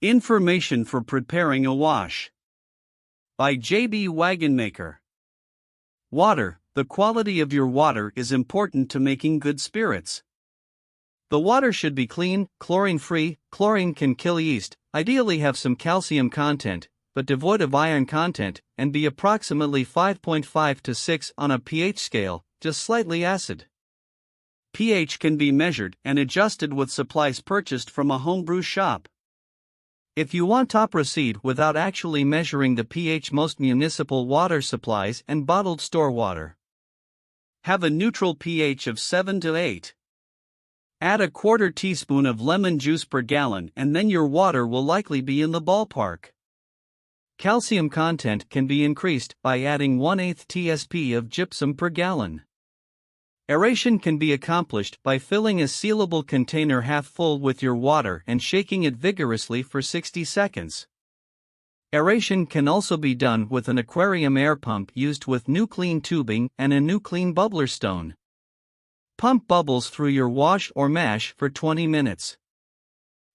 Information for preparing a wash. By J.B. Wagonmaker. Water. The quality of your water is important to making good spirits. The water should be clean, chlorine-free. Chlorine can kill yeast, ideally have some calcium content, but devoid of iron content, and be approximately 5.5 to 6 on a pH scale, just slightly acid. pH can be measured and adjusted with supplies purchased from a homebrew shop. If you want to proceed without actually measuring the pH, most municipal water supplies and bottled store water have a neutral pH of 7 to 8. Add a quarter teaspoon of lemon juice per gallon and then your water will likely be in the ballpark. Calcium content can be increased by adding 1/8 TSP of gypsum per gallon. Aeration can be accomplished by filling a sealable container half full with your water and shaking it vigorously for 60 seconds. Aeration can also be done with an aquarium air pump used with new clean tubing and a new clean bubbler stone. Pump bubbles through your wash or mash for 20 minutes.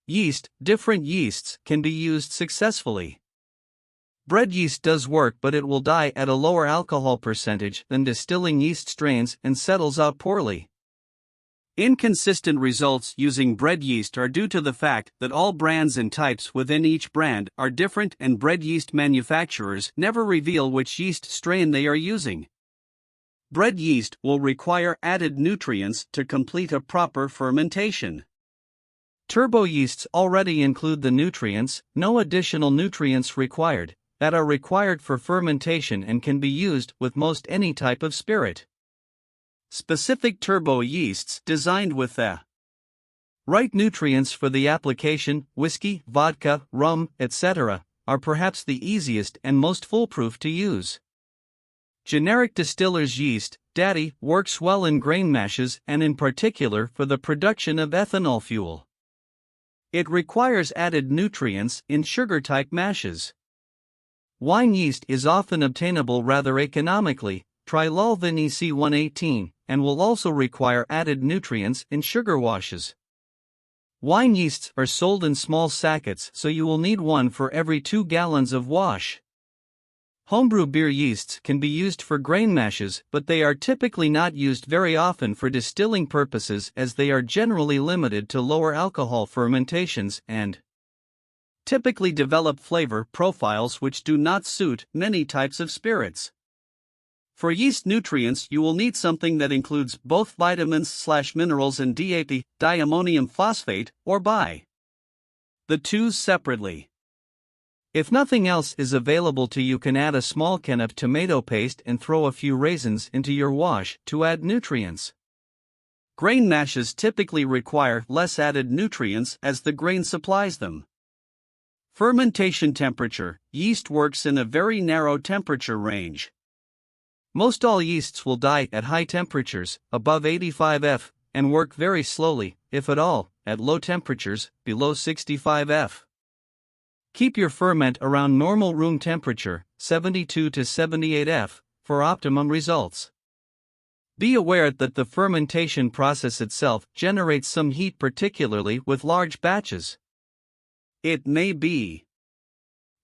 Yeast. Different yeasts can be used successfully. Bread yeast does work, but it will die at a lower alcohol percentage than distilling yeast strains and settles out poorly. Inconsistent results using bread yeast are due to the fact that all brands and types within each brand are different and bread yeast manufacturers never reveal which yeast strain they are using. Bread yeast will require added nutrients to complete a proper fermentation. Turbo yeasts already include the nutrients, no additional nutrients required, that are required for fermentation and can be used with most any type of spirit. Specific turbo yeasts designed with the right nutrients for the application, whiskey, vodka, rum, etc., are perhaps the easiest and most foolproof to use. Generic distillers yeast, daddy, works well in grain mashes and in particular for the production of ethanol fuel. It requires added nutrients in sugar-type mashes. Wine yeast is often obtainable rather economically, trilulvin EC118, and will also require added nutrients in sugar washes. Wine yeasts are sold in small sackets, so you will need one for every 2 gallons of wash. Homebrew beer yeasts can be used for grain mashes, but they are typically not used very often for distilling purposes as they are generally limited to lower alcohol fermentations and typically develop flavor profiles which do not suit many types of spirits. For yeast nutrients, you will need something that includes both vitamins/minerals and DAP, diammonium phosphate, or buy the two separately. If nothing else is available to you, can add a small can of tomato paste and throw a few raisins into your wash to add nutrients. Grain mashes typically require less added nutrients as the grain supplies them. Fermentation temperature. Yeast works in a very narrow temperature range. Most all yeasts will die at high temperatures, above 85 F, and work very slowly, if at all, at low temperatures, below 65 F. Keep your ferment around normal room temperature, 72 to 78 F, for optimum results. Be aware that the fermentation process itself generates some heat, particularly with large batches. It may be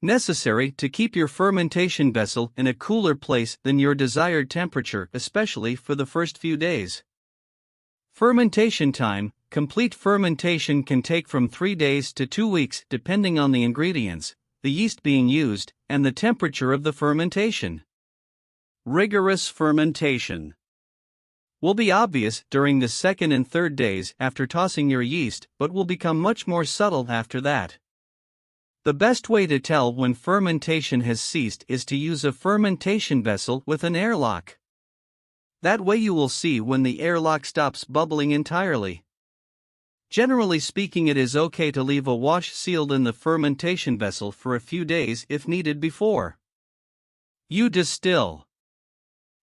necessary to keep your fermentation vessel in a cooler place than your desired temperature, especially for the first few days. Fermentation time. Complete fermentation can take from 3 days to 2 weeks depending on the ingredients, the yeast being used, and the temperature of the fermentation. Rigorous fermentation will be obvious during the 2nd and 3rd days after tossing your yeast, but will become much more subtle after that. The best way to tell when fermentation has ceased is to use a fermentation vessel with an airlock. That way you will see when the airlock stops bubbling entirely. Generally speaking, it is okay to leave a wash sealed in the fermentation vessel for a few days if needed before you distill.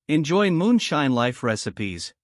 Enjoy Moonshine Life Recipes.